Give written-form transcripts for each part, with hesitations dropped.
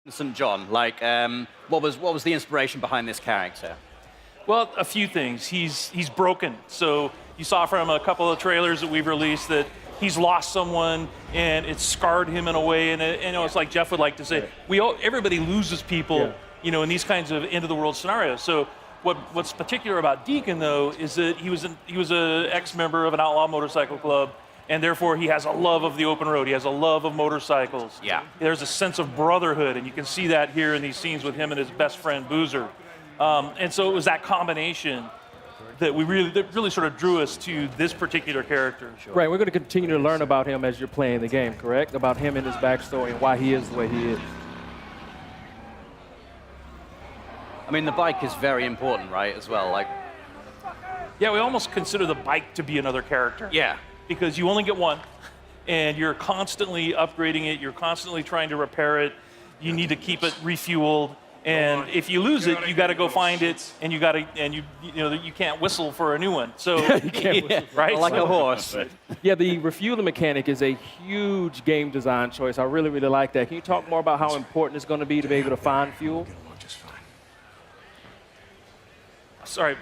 St. John? Like, what was the inspiration behind this character? Well, a few things. He's broken. So you saw from a couple of trailers that we've released that he's lost someone and it's scarred him in a way. And it's like Jeff would like to say, everybody loses people, in these kinds of end of the world scenarios. So what's particular about Deacon though is that he was an ex-member of an outlaw motorcycle club. And therefore, he has a love of the open road. He has a love of motorcycles. Yeah. There's a sense of brotherhood, and you can see that here in these scenes with him and his best friend, Boozer. And so it was that combination that really sort of drew us to this particular character. Right, we're going to continue to learn about him as you're playing the game, correct? About him and his backstory and why he is the way he is. I mean, the bike is very important, right, as well? Like, yeah, we almost consider the bike to be another character. yeah. Because you only get one, and you're constantly upgrading it. You're constantly trying to repair it. You need to keep it refueled, and if you lose it, you got to go find it, and you can't whistle for a new one. So You can't whistle. right, Like a horse. Yeah, the refueling mechanic is a huge game design choice. I really, really like that. Can you talk more about how important it's going to be able to find fuel? Sorry.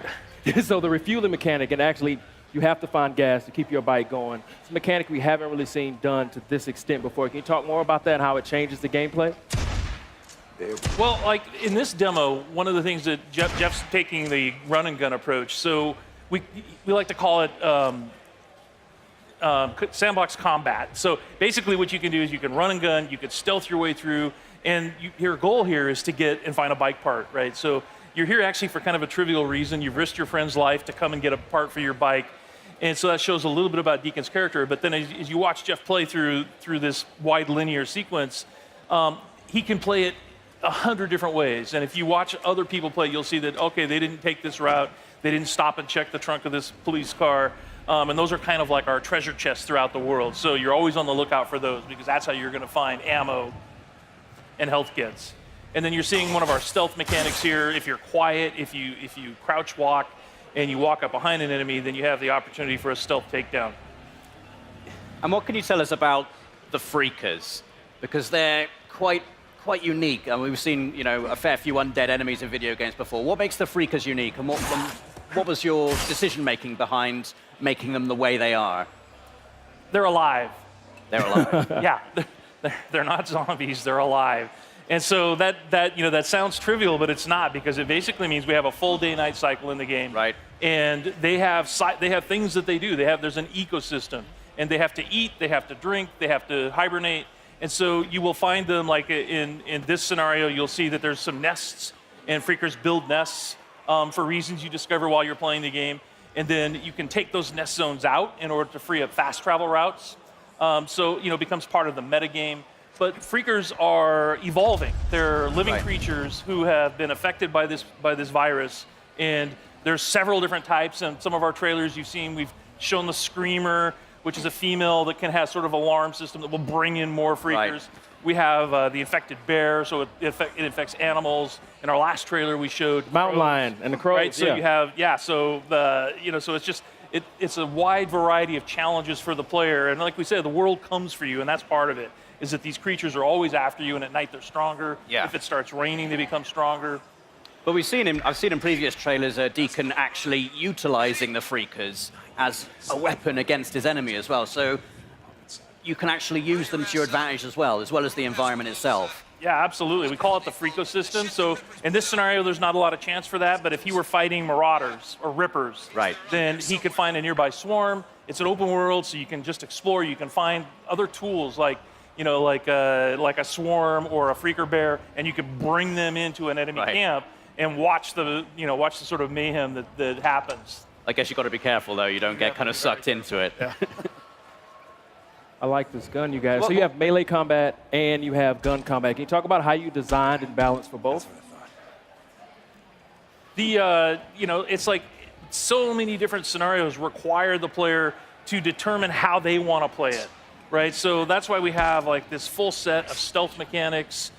So the refueling mechanic, and actually you have to find gas to keep your bike going. It's a mechanic we haven't really seen done to this extent before. Can you talk more about that and how it changes the gameplay? Well, like in this demo, one of the things that Jeff's taking the run and gun approach. So we like to call it sandbox combat. So basically what you can do is you can run and gun, you can stealth your way through, and your goal here is to get and find a bike part, right? So you're here actually for kind of a trivial reason. You've risked your friend's life to come and get a part for your bike. And so that shows a little bit about Deacon's character. But then as you watch Jeff play through this wide linear sequence, he can play it 100 different ways. And if you watch other people play, you'll see that, okay, they didn't take this route. They didn't stop and check the trunk of this police car. And those are kind of like our treasure chests throughout the world. So you're always on the lookout for those because that's how you're going to find ammo and health kits. And then you're seeing one of our stealth mechanics here. If you're quiet, if you crouch walk, and you walk up behind an enemy, then you have the opportunity for a stealth takedown. And what can you tell us about the Freakers? Because they're quite unique. I mean, we've seen, a fair few undead enemies in video games before. What makes the Freakers unique, and what was your decision-making behind making them the way they are? They're alive. They're alive. Yeah, they're not zombies, they're alive. And so that sounds trivial, but it's not, because it basically means we have a full day-night cycle in the game. Right. And they have things that they do. There's an ecosystem, and they have to eat, they have to drink, they have to hibernate. And so you will find them, like in this scenario, you'll see that there's some nests, and Freakers build nests for reasons you discover while you're playing the game. And then you can take those nest zones out in order to free up fast travel routes. So it becomes part of the metagame. But Freakers are evolving. They're living creatures who have been affected by this virus, and there's several different types. And some of our trailers you've seen, we've shown the Screamer, which is a female that can have sort of alarm system that will bring in more Freakers. Right. We have the infected bear, so it infects animals. In our last trailer, we showed mountain lion and the crows. Right, so you have so it's just it's a wide variety of challenges for the player. And like we said, the world comes for you, and that's part of it. Is that these creatures are always after you, and at night they're stronger. Yeah. If it starts raining, they become stronger. But I've seen in previous trailers Deacon actually utilizing the Freakers as a weapon against his enemy as well. So you can actually use them to your advantage as well as the environment itself. Yeah, absolutely. We call it the Freakosystem. So in this scenario, there's not a lot of chance for that, but if he were fighting Marauders or Rippers, then he could find a nearby swarm. It's an open world, so you can just explore. You can find other tools like a swarm or a freaker bear, and you can bring them into an enemy camp and watch the sort of mayhem that happens. I guess you've got to be careful though, you don't get kind of sucked into it. Yeah. I like this gun, you guys. So you have melee combat and you have gun combat. Can you talk about how you designed and balanced for both? It's like so many different scenarios require the player to determine how they want to play it. Right, so that's why we have like this full set of stealth mechanics.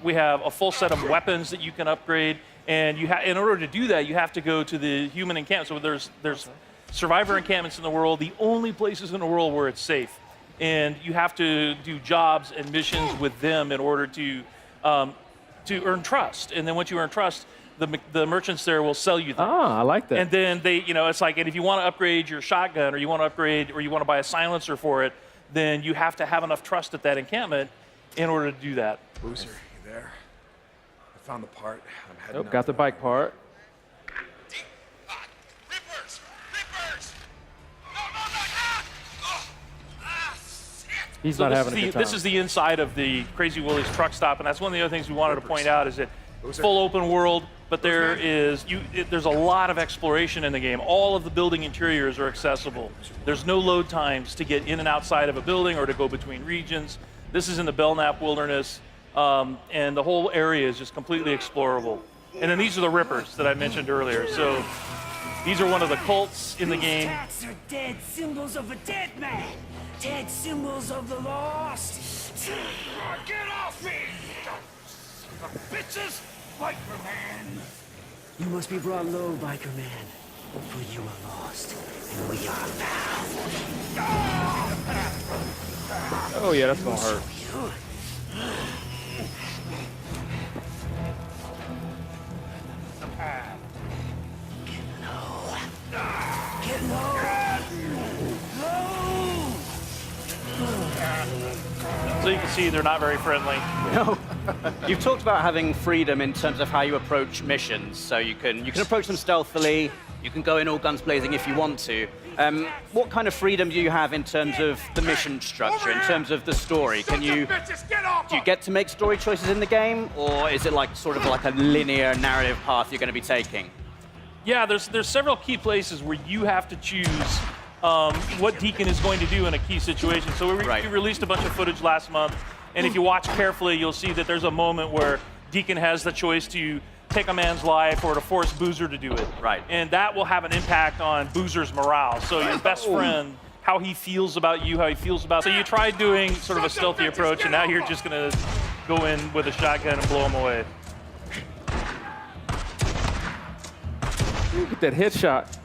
We have a full set of weapons that you can upgrade, and in order to do that, you have to go to the human encampment. So there's survivor encampments in the world, the only places in the world where it's safe, and you have to do jobs and missions with them in order to to earn trust. And then once you earn trust, the merchants there will sell you things. Ah, I like that. And then they, it's like, and if you want to upgrade your shotgun, or you want to upgrade, or you want to buy a silencer for it, then you have to have enough trust at that encampment in order to do that. Boozer, you there? I found the part. I'm heading Nope, got the bike part. Rippers! Rippers! No, no, no! Ah! Oh. Ah, shit! He's So not this having is a the, good time. this is the inside of the Crazy Willie's truck stop, and that's one of the other things we wanted to point out is that full open world, but there's a lot of exploration in the game. All of the building interiors are accessible. There's no load times to get in and outside of a building or to go between regions. This is in the Belknap Wilderness, and the whole area is just completely explorable. And then these are the Rippers that I mentioned earlier. So these are one of the cults in the game. Tats are dead symbols of a dead man. Dead symbols of the lost. Get off me! Bitches! Biker man! You must be brought low, biker man. For you are lost, and we are found. Oh yeah, that's gonna hurt. Get low! Low! So you can see they're not very friendly. No. You've talked about having freedom in terms of how you approach missions. So you can approach them stealthily. You can go in all guns blazing if you want to. What kind of freedom do you have in terms of the mission structure, in terms of the story? Can you do you get to make story choices in the game, or is it like sort of like a linear narrative path you're going to be taking? Yeah, there's several key places where you have to choose what Deacon is going to do in a key situation. So we released a bunch of footage last month, and if you watch carefully, you'll see that there's a moment where Deacon has the choice to take a man's life or to force Boozer to do it. Right. And that will have an impact on Boozer's morale. So your best friend, how he feels about you, how he feels about. So you tried doing sort of a stealthy approach, and now you're just going to go in with a shotgun and blow him away. Look at that headshot.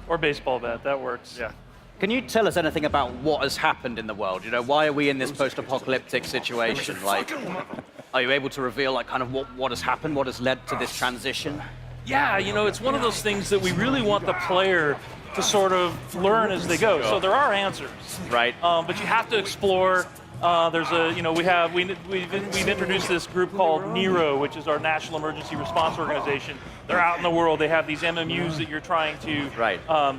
Or baseball bat, that works. Yeah. Can you tell us anything about what has happened in the world? Why are we in this post-apocalyptic situation? Like, are you able to reveal like kind of what has happened, what has led to this transition? Yeah, it's one of those things that we really want the player to sort of learn as they go. So there are answers, Right. but you have to explore. There's a, we've introduced this group called NERO, which is our National Emergency Response Organization. They're out in the world. They have these MMUs that you're trying to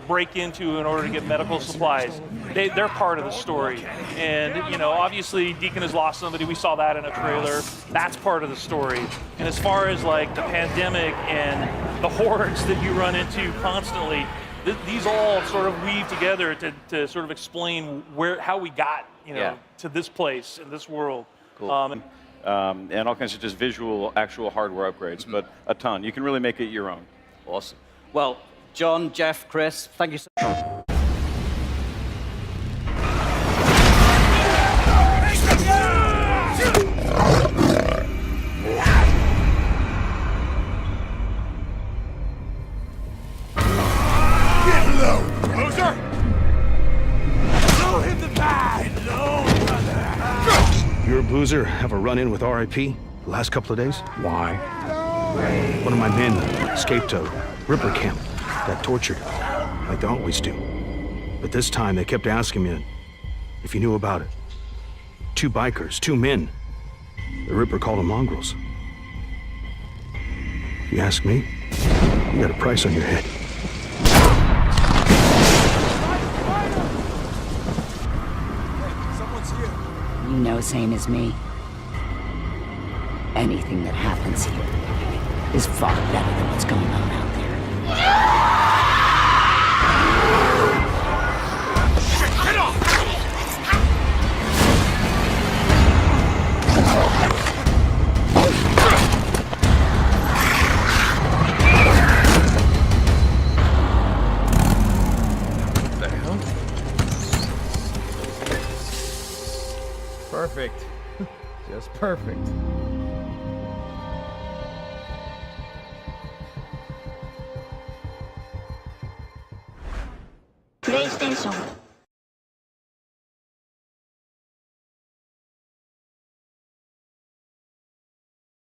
break into in order to get medical supplies. They're part of the story. And, obviously Deacon has lost somebody. We saw that in a trailer. That's part of the story. And as far as like the pandemic and the hordes that you run into constantly, these all sort of weave together to sort of explain how we got, to this place in this world. Cool. And all kinds of just visual, actual hardware upgrades, but a ton. You can really make it your own. Awesome. Well, John, Jeff, Chris, thank you so much. You or Boozer have a run-in with RIP the last couple of days? Why? One of my men escaped a Ripper camp, got tortured, like they always do. But this time they kept asking me if you knew about it. 2 bikers, 2 men. The Ripper called them mongrels. You ask me, you got a price on your head. You know same as me. Anything that happens here is far better than what's going on out there. Get off! Perfect. Just perfect. PlayStation